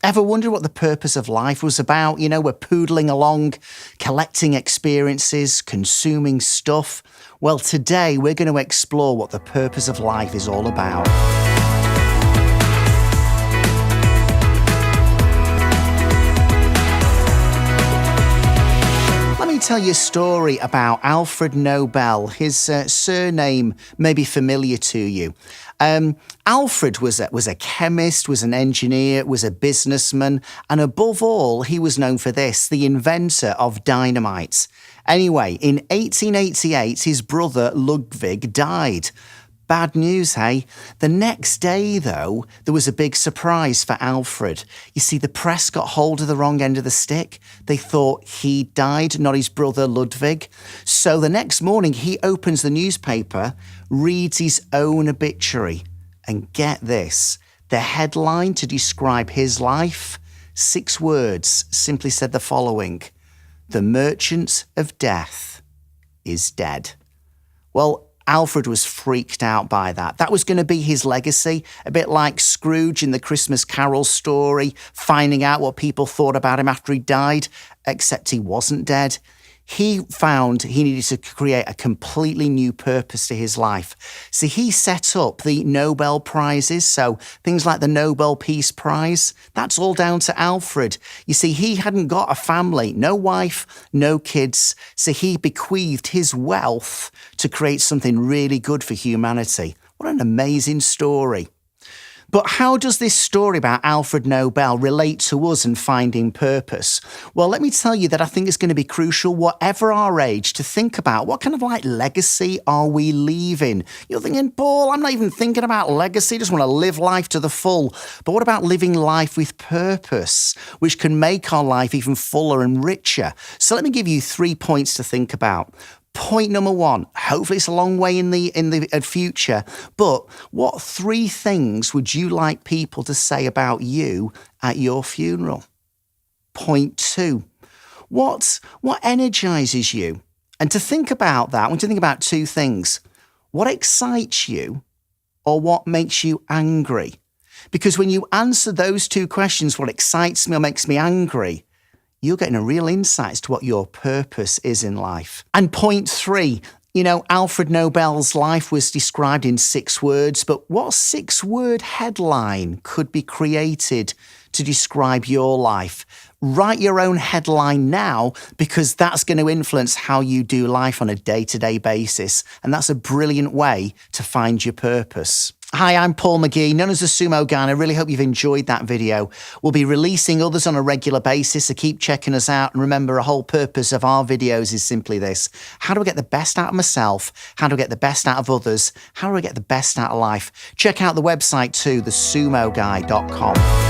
Ever wondered what the purpose of life was about? You know, we're poodling along, collecting experiences, consuming stuff. Well, today we're going to explore what the purpose of life is all about. Let me tell you a story about Alfred Nobel. His surname may be familiar to you. Alfred was a chemist, was an engineer, was a businessman, and above all, he was known for this, the inventor of dynamite. Anyway, in 1888, his brother Ludwig died. Bad news, hey? The next day, though, there was a big surprise for Alfred. You see, the press got hold of the wrong end of the stick. They thought he died, not his brother Ludwig. So the next morning, he opens the newspaper, reads his own obituary. And get this, the headline to describe his life, 6 words, simply said the following: "The merchant of death is dead." Well, Alfred was freaked out by that. That was going to be his legacy, a bit like Scrooge in the Christmas Carol story, finding out what people thought about him after he died, except he wasn't dead. He found he needed to create a completely new purpose to his life. So he set up the Nobel Prizes, so things like the Nobel Peace Prize. That's all down to Alfred. You see, he hadn't got a family, no wife, no kids, so he bequeathed his wealth to create something really good for humanity. What an amazing story. But how does this story about Alfred Nobel relate to us and finding purpose? Well, let me tell you that I think it's going to be crucial, whatever our age, to think about what kind of legacy are we leaving? You're thinking, Paul, I'm not even thinking about legacy, I just want to live life to the full. But what about living life with purpose, which can make our life even fuller and richer? So let me give you 3 points to think about. Point number 1, hopefully it's a long way in the future, but what 3 things would you like people to say about you at your funeral? Point 2, what energises you? And to think about that, I want you to think about 2 things. What excites you or what makes you angry? Because when you answer those 2 questions, what excites me or makes me angry, you're getting a real insight as to what your purpose is in life. And point 3, Alfred Nobel's life was described in 6 words, but what 6-word headline could be created to describe your life? Write your own headline now, because that's going to influence how you do life on a day-to-day basis. And that's a brilliant way to find your purpose. Hi, I'm Paul McGee, known as the Sumo Guy, and I really hope you've enjoyed that video. We'll be releasing others on a regular basis, so keep checking us out. And remember, a whole purpose of our videos is simply this: how do I get the best out of myself? How do I get the best out of others? How do I get the best out of life? Check out the website too, thesumoguy.com.